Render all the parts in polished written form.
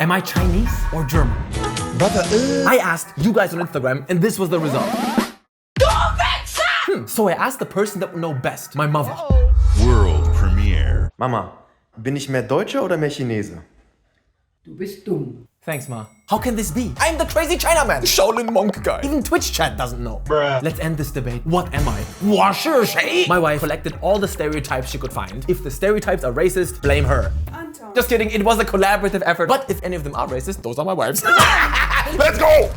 Am I Chinese or German? I asked you guys on Instagram and this was the result. So I asked the person that would know best, my mother. World premiere. Mama, bin ich mehr Deutsche oder mehr Chinese? Du bist dumm. Thanks, Ma. How can this be? I'm the crazy Chinaman, the Shaolin monk guy. Even Twitch chat doesn't know. Bruh. Let's end this debate. What am I? My wife collected all the stereotypes she could find. If the stereotypes are racist, blame her. Anton. Just kidding, it was a collaborative effort. But if any of them are racist, those are my wives. Let's go!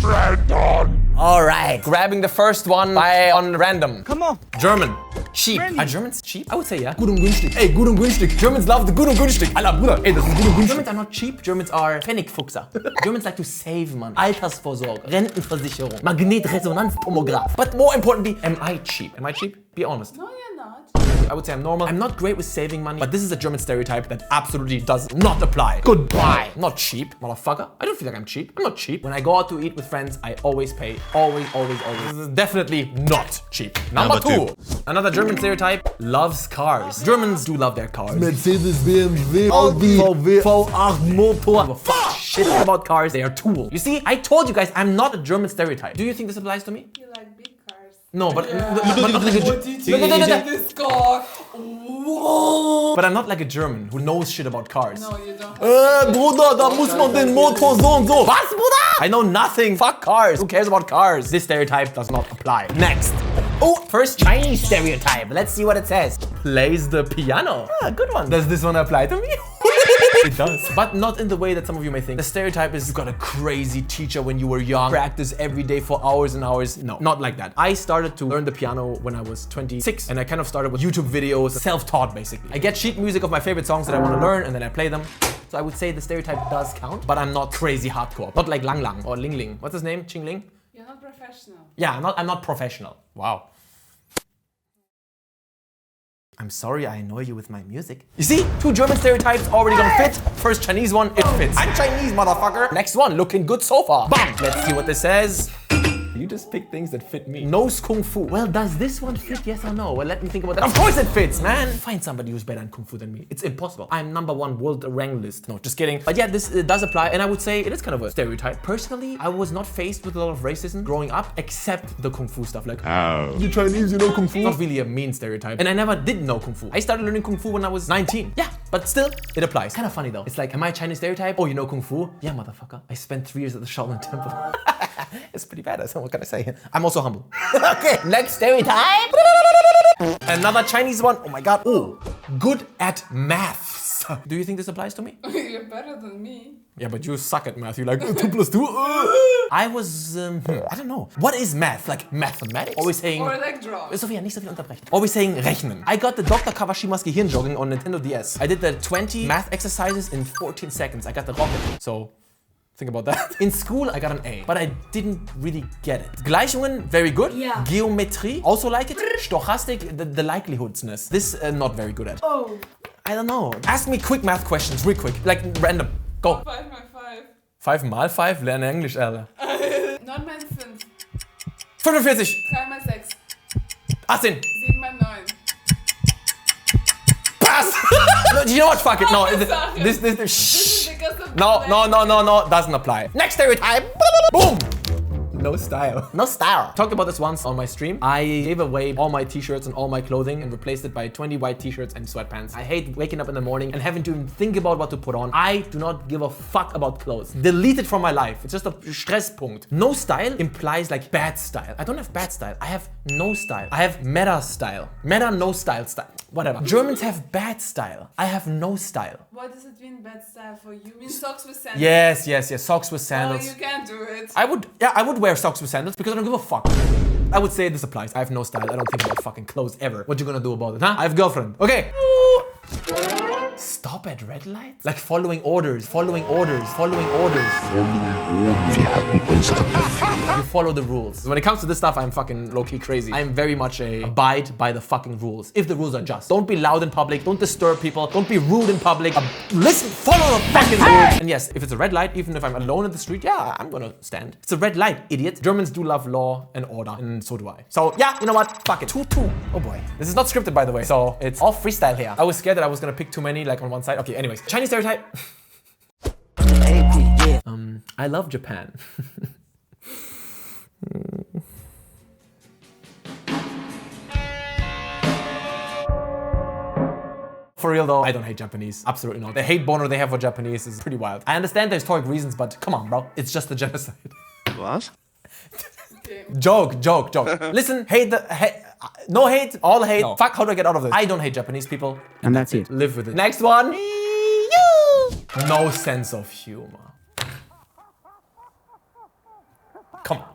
Ranton! Alright, grabbing the first one on random. Come on. German. Cheap. Are Germans cheap? I would say yeah. Gut und günstig. Ey, gut und günstig. Germans love the gut und günstig. Alter, Bruder. Ey, das ist gut und günstig. Germans are not cheap. Germans are Pfennigfuchser. Germans like to save money. Altersvorsorge, Rentenversicherung, Magnetresonanztomograph. But more importantly, am I cheap? Am I cheap? Be honest. No, you're not. I would say I'm normal. I'm not great with saving money, but this is a German stereotype that absolutely does not apply. Goodbye. Not cheap, motherfucker. I don't feel like I'm cheap. I'm not cheap. When I go out to eat with friends, I always pay. Always, always, always. This is definitely not cheap. Number two. Another German stereotype, loves cars. Germans do love their cars. Mercedes, BMW, Audi, VW, V8 Motor. Fuck shit about cars. They are tools. You see, I told you guys I'm not a German stereotype. Do you think this applies to me? You like big cars. No, but This car. Wow. But I'm not like a German who knows shit about cars. No, you don't. Bruder, da muss man den Motor so und so. Was, Bruder? I know nothing. Fuck cars. Who cares about cars? This stereotype does not apply. Next. Oh, first Chinese stereotype. Let's see what it says. Plays the piano. Ah, good one. Does this one apply to me? It does. But not in the way that some of you may think. The stereotype is you got a crazy teacher when you were young, practice every day for hours and hours. No, not like that. I started to learn the piano when I was 26 and I kind of started with YouTube videos, self-taught basically. I get sheet music of my favorite songs that I want to learn and then I play them. So I would say the stereotype does count, but I'm not crazy hardcore. Not like Lang Lang or Ling Ling. What's his name? Ching Ling? You're not professional. Yeah, I'm not professional. Wow. I'm sorry I annoy you with my music. You see, two German stereotypes already gonna fit. First Chinese one, it fits. I'm Chinese, motherfucker. Next one, looking good so far. Bam! Let's see what this says. You just pick things that fit me. Knows Kung Fu. Well, does this one fit, yes or no? Well, let me think about that. Of course it fits, man. Find somebody who's better in Kung Fu than me. It's impossible. I'm #1 world rank list. No, just kidding. But yeah, this does apply. And I would say it is kind of a stereotype. Personally, I was not faced with a lot of racism growing up, except the Kung Fu stuff. Like, you Chinese, you know Kung Fu? Not really a mean stereotype. And I never did know Kung Fu. I started learning Kung Fu when I was 19. Yeah, but still, it applies. Kind of funny though. It's like, am I a Chinese stereotype? Oh, you know Kung Fu? Yeah, motherfucker. I spent 3 years at the Shaolin Temple. It's pretty badass. What can I say? I'm also humble. Okay, next stereotype. Another Chinese one. Oh my god. Oh, good at maths. Do you think this applies to me? You're better than me. Yeah, but you suck at math. You're like 2 + 2. I was, I don't know. What is math? Like mathematics? Always saying. Or like draw. Sophia, nicht so viel unterbrechen. Always saying rechnen. I got the Dr. Kawashima's Gehirnjogging on Nintendo DS. I did the 20 math exercises in 14 seconds. I got the rocket. So. Think about that. In school, I got an A, but I didn't really get it. Gleichungen, very good. Yeah. Geometry, also like it. Stochastic, the likelihoodness. This, not very good at. Oh. I don't know. Ask me quick math questions, real quick. Like random. Go. 5 mal 5. 5 mal 5? Lerne Englisch, Alter. 9 mal 5. 45. 3 mal 6. 18. 7 mal 9. Pass! No, you know what? Fuck it. No. This shh. No. Doesn't apply. Next stereotype. Boom. No style. No style. Talked about this once on my stream. I gave away all my t-shirts and all my clothing and replaced it by 20 white t-shirts and sweatpants. I hate waking up in the morning and having to even think about what to put on. I do not give a fuck about clothes. Delete it from my life. It's just a Stresspunkt. No style implies like bad style. I don't have bad style. I have no style. I have meta style. Meta no style. Whatever. Germans have bad style. I have no style. What does it mean bad style for you? You mean socks with sandals? Yes. Socks with sandals. Oh, you can't do it. I would wear socks with sandals because I don't give a fuck. I would say this applies. I have no style. I don't think about fucking clothes ever. What you gonna do about it, huh? I have a girlfriend. Okay. Stop at red lights? Like following orders. You follow the rules. When it comes to this stuff, I'm fucking low-key crazy. I'm very much a abide by the fucking rules. If the rules are just. Don't be loud in public. Don't disturb people. Don't be rude in public. Listen, follow the fucking rules. And yes, if it's a red light, even if I'm alone in the street, yeah, I'm gonna stand. It's a red light, idiot. Germans do love law and order, and so do I. So yeah, you know what? Fuck it. 2-2. Oh boy. This is not scripted, by the way, so it's all freestyle here. I was scared that I was gonna pick too many, like on one side. Okay, anyways. Chinese stereotype. I love Japan. For real though, I don't hate Japanese. Absolutely not. The hate boner they have for Japanese is pretty wild. I understand the historic reasons, but come on, bro. It's just a genocide. Was? Okay. Joke. Listen, no hate, all hate. No. Fuck, how do I get out of this? I don't hate Japanese people. And that's it. Live with it. Next one. No sense of humor. Come on.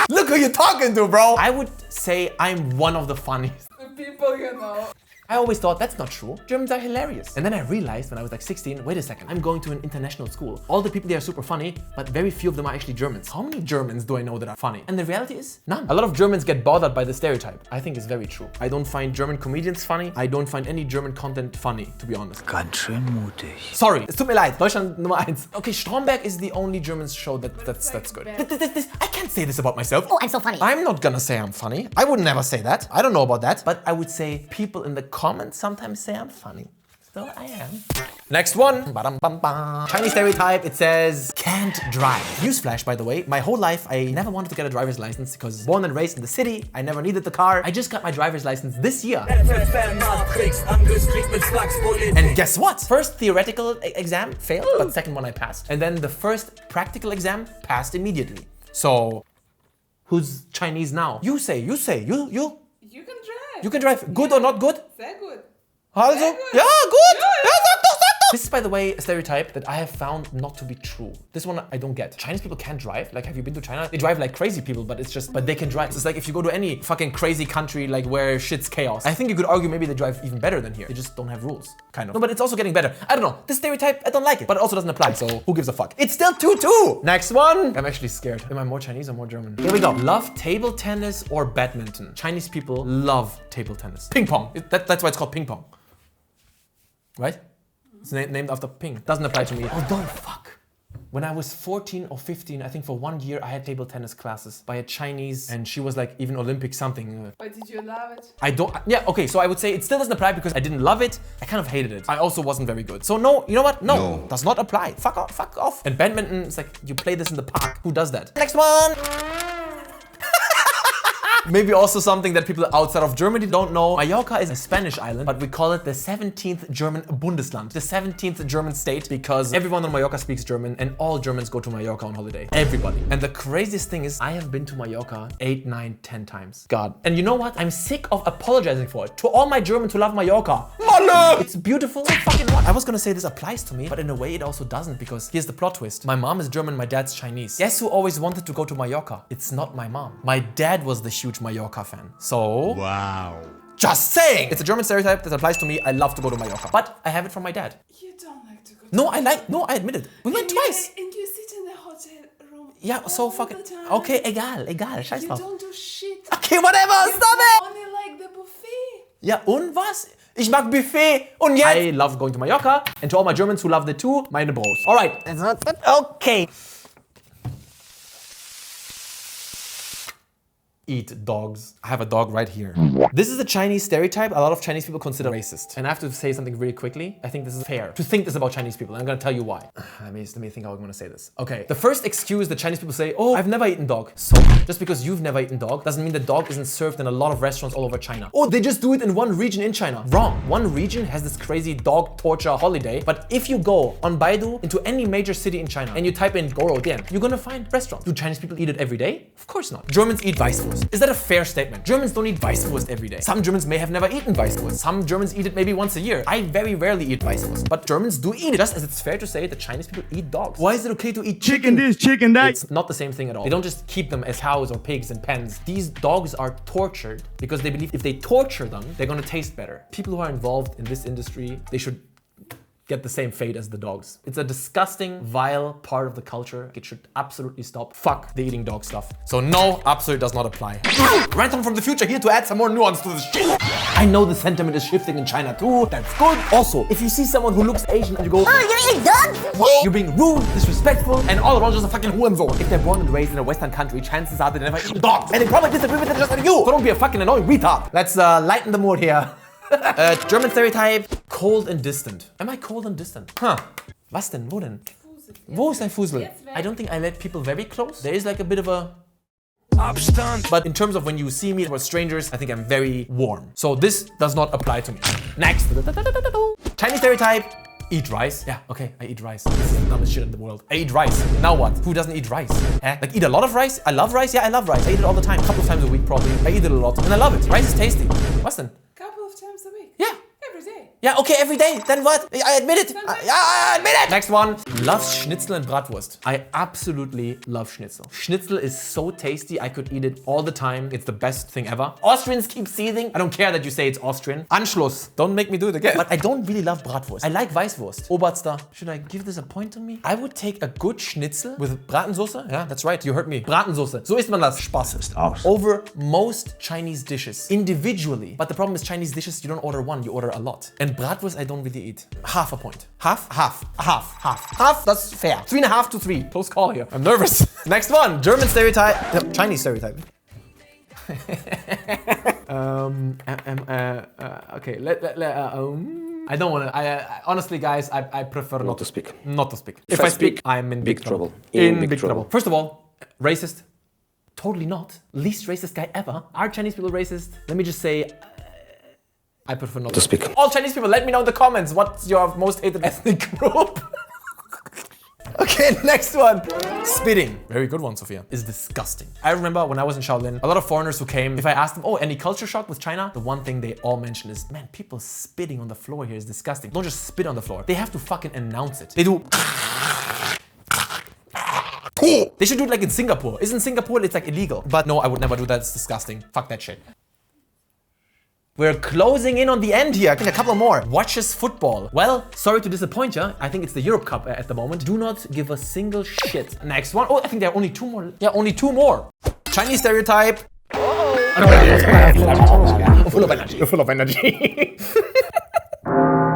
Look who you're talking to, bro. I would say I'm one of the funniest. The people you know. I always thought that's not true. Germans are hilarious. And then I realized when I was like 16, wait a second, I'm going to an international school. All the people there are super funny, but very few of them are actually Germans. How many Germans do I know that are funny? And the reality is none. A lot of Germans get bothered by the stereotype. I think it's very true. I don't find German comedians funny. I don't find any German content funny, to be honest. Ganz schön mutig. Sorry, es tut mir leid. Deutschland Nummer 1. Okay, Stromberg is the only German show that's good. I can't say this about myself. Oh, I'm so funny. I'm not gonna say I'm funny. I would never say that. I don't know about that. But I would say people in the comments sometimes say I'm funny. So I am. Next one. Ba-dum-bum-bum. Chinese stereotype, it says, can't drive. Newsflash, by the way, my whole life I never wanted to get a driver's license because born and raised in the city, I never needed the car. I just got my driver's license this year. And guess what? First theoretical exam failed, but second one I passed. And then the first practical exam passed immediately. So, who's Chinese now? You say. You can drive. You can drive. Good or not good? Sehr good. Also, Sehr good. yeah, good. Ja, ja. Ja, sag doch. This is, by the way, a stereotype that I have found not to be true. This one I don't get. Chinese people can't drive. Like, have you been to China? They drive like crazy people, but they can drive. It's like if you go to any fucking crazy country, like where shit's chaos. I think you could argue maybe they drive even better than here. They just don't have rules, kind of. No, but it's also getting better. I don't know. This stereotype, I don't like it, but it also doesn't apply. So who gives a fuck? It's still 2-2. Next one. I'm actually scared. Am I more Chinese or more German? Here we go. Love table tennis or badminton? Chinese people love table tennis. Ping pong. That's why it's called ping pong. Right? It's named after ping. Doesn't apply to me. Although, fuck. When I was 14 or 15, I think for 1 year, I had table tennis classes by a Chinese, and she was like even Olympic something. But did you love it? I don't, yeah, okay, so I would say it still doesn't apply because I didn't love it. I kind of hated it. I also wasn't very good. So no, you know what? No. Does not apply. Fuck off, fuck off. And badminton, it's like, you play this in the park. Who does that? Next one. Maybe also something that people outside of Germany don't know. Mallorca is a Spanish island, but we call it the 17th German Bundesland. The 17th German state because everyone on Mallorca speaks German and all Germans go to Mallorca on holiday. Everybody. And the craziest thing is I have been to Mallorca 8, 9, 10 times. God. And you know what? I'm sick of apologizing for it. To all my Germans who love Mallorca. Malle! It's beautiful. So fucking what? I was gonna say this applies to me, but in a way it also doesn't because here's the plot twist. My mom is German, my dad's Chinese. Guess who always wanted to go to Mallorca? It's not my mom. My dad was the huge Mallorca fan. So, Wow. just saying! It's a German stereotype that applies to me. I love to go to Mallorca. But I have it from my dad. You don't like to go. No, I admit it. We went twice. And you sit in the hotel room. Yeah, so all fucking, the time. okay, egal, scheiß You drauf. don't do shit. Okay, whatever, You stop it! only like the buffet. Ja, und was? Ich mag Buffet und jetzt. I love going to Mallorca and to all my Germans who love it too, meine Bros. Alright, okay. Eat dogs. I have a dog right here. This is a Chinese stereotype a lot of Chinese people consider racist. And I have to say something really quickly. I think this is fair to think this about Chinese people. And I'm gonna tell you why. Let me think how I'm gonna say this. Okay, the first excuse that Chinese people say, oh, I've never eaten dog. So, just because you've never eaten dog doesn't mean the dog isn't served in a lot of restaurants all over China. Oh, they just do it in one region in China. Wrong. One region has this crazy dog torture holiday. But if you go on Baidu into any major city in China and you type in Goro Dian, you're gonna find restaurants. Do Chinese people eat it every day? Of course not. Germans eat Weißwurst. Is that a fair statement? Germans don't eat Weißwurst every day. Some Germans may have never eaten Weißwurst. Some Germans eat it maybe once a year. I very rarely eat Weißwurst, but Germans do eat it. Just as it's fair to say that Chinese people eat dogs. Why is it okay to eat chicken? This, chicken that. It's not the same thing at all. They don't just keep them as cows or pigs in pens. These dogs are tortured because they believe if they torture them, they're gonna taste better. People who are involved in this industry, they should get the same fate as the dogs. It's a disgusting, vile part of the culture. It should absolutely stop. Fuck the eating dog stuff. So no, absolutely does not apply. Ranton from the future here to add some more nuance to this shit. I know the sentiment is shifting in China too. That's good. Also, if you see someone who looks Asian and you go, Oh, you eat dogs? you're being rude, disrespectful, and all around just a fucking hurensohn. If they're born and raised in a Western country, chances are they never eat dogs. And they probably disagree with it just like you. So don't be a fucking annoying retard. Let's lighten the mood here. German stereotype, cold and distant. Am I cold and distant? Huh. Was denn? Wo denn? Fusel. Wo ist ein Fusel? Jetzt weg. I don't think I let people very close. There is like a bit of a Abstand. But in terms of when you see me with strangers, I think I'm very warm. So this does not apply to me. Next. Chinese stereotype. Eat rice. Yeah, okay, I eat rice. This is the dumbest shit in the world. I eat rice. Now what? Who doesn't eat rice? Like eat a lot of rice? I love rice. Yeah, I love rice. I eat it all the time. A couple of times a week probably. I eat it a lot and I love it. Rice is tasty. Was denn? Couple of times a week. Yeah. Every day. Yeah, okay, every day. Then what? I admit it. I admit it. Next one. Loves Schnitzel and Bratwurst. I absolutely love Schnitzel. Schnitzel is so tasty. I could eat it all the time. It's the best thing ever. Austrians keep seething. I don't care that you say it's Austrian. Anschluss. Don't make me do it again. But I don't really love Bratwurst. I like Weißwurst. Oberster. Should I give this a point on me? I would take a good Schnitzel with Bratensoße. Yeah, that's right. You heard me. Bratensoße. So isst man das. Spaß ist aus. Over most Chinese dishes. Individually. But the problem is Chinese dishes, you don't order one, you order a lot. And Bratwurst, I don't really eat. Half a point. Half? Half. Half. Half. Half, that's fair. 3.5 to 3. Close call here. I'm nervous. Next one. German stereotype. Chinese stereotype. Okay. I don't want to. Honestly, guys, I prefer not to speak. Not to speak. If I speak, I'm in big trouble. In big trouble. First of all, racist. Totally not. Least racist guy ever. Are Chinese people racist? Let me just say, I prefer not to speak. All Chinese people, let me know in the comments what's your most hated ethnic group. Okay, next one. Spitting. Very good one, Sophia. Is disgusting. I remember when I was in Shaolin, a lot of foreigners who came, if I asked them, oh, any culture shock with China? The one thing they all mention is, man, people spitting on the floor here is disgusting. Don't just spit on the floor. They have to fucking announce it. They do. They should do it like in Singapore. Isn't Singapore, it's like illegal. But no, I would never do that. It's disgusting. Fuck that shit. We're closing in on the end here. I think a couple more. Watches football. Well, sorry to disappoint you. I think it's the Europe Cup at the moment. Do not give a single shit. Next one. Oh, I think there are only two more. Yeah, only two more. Chinese stereotype. Full of energy. Full of energy.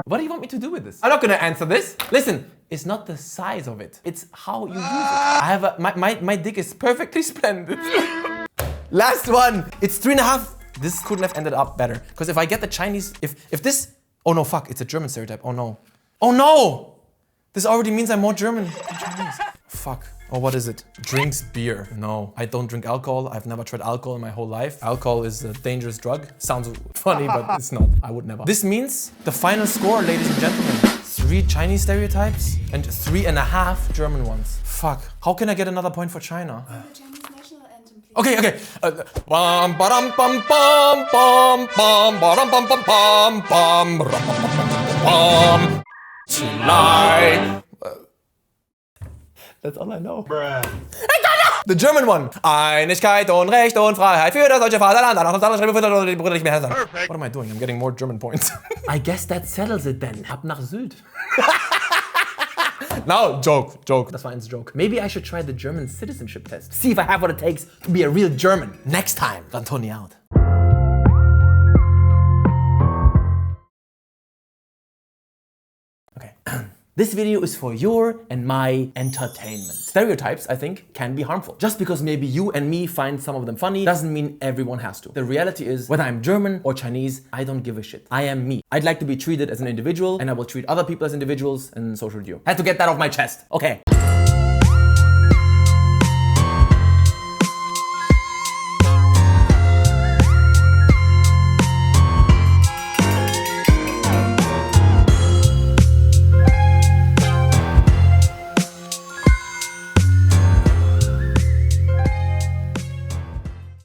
What do you want me to do with this? I'm not gonna answer this. Listen, it's not the size of it. It's how you use it. I have a, my dick is perfectly splendid. Last one. It's 3.5. This couldn't have ended up better. Because if I get the Chinese, if this, oh no, fuck, it's a German stereotype. Oh no. Oh no! This already means I'm more German than Chinese. Fuck. Oh, what is it? Drinks beer. No, I don't drink alcohol. I've never tried alcohol in my whole life. Alcohol is a dangerous drug. Sounds funny, but it's not. I would never. This means the final score, ladies and gentlemen. 3 Chinese stereotypes and 3.5 German ones. Fuck. How can I get another point for China? Chinese national anthem, please. Okay, okay. Bum ba-dum bum bum bum bum ba-dum bum bum bum bum bum. Tonight. That's all I know. Bruh. The German one. Einigkeit und Recht und Freiheit für das deutsche Vaterland. What am I doing? I'm getting more German points. I guess that settles it then. Ab nach Sylt. No, joke. Das war ein Joke. Maybe I should try the German citizenship test. See if I have what it takes to be a real German. Next time. Rantoni out. Okay. This video is for your and my entertainment. Stereotypes, I think, can be harmful. Just because maybe you and me find some of them funny doesn't mean everyone has to. The reality is, whether I'm German or Chinese, I don't give a shit. I am me. I'd like to be treated as an individual, and I will treat other people as individuals, and so should you. Had to get that off my chest. Okay.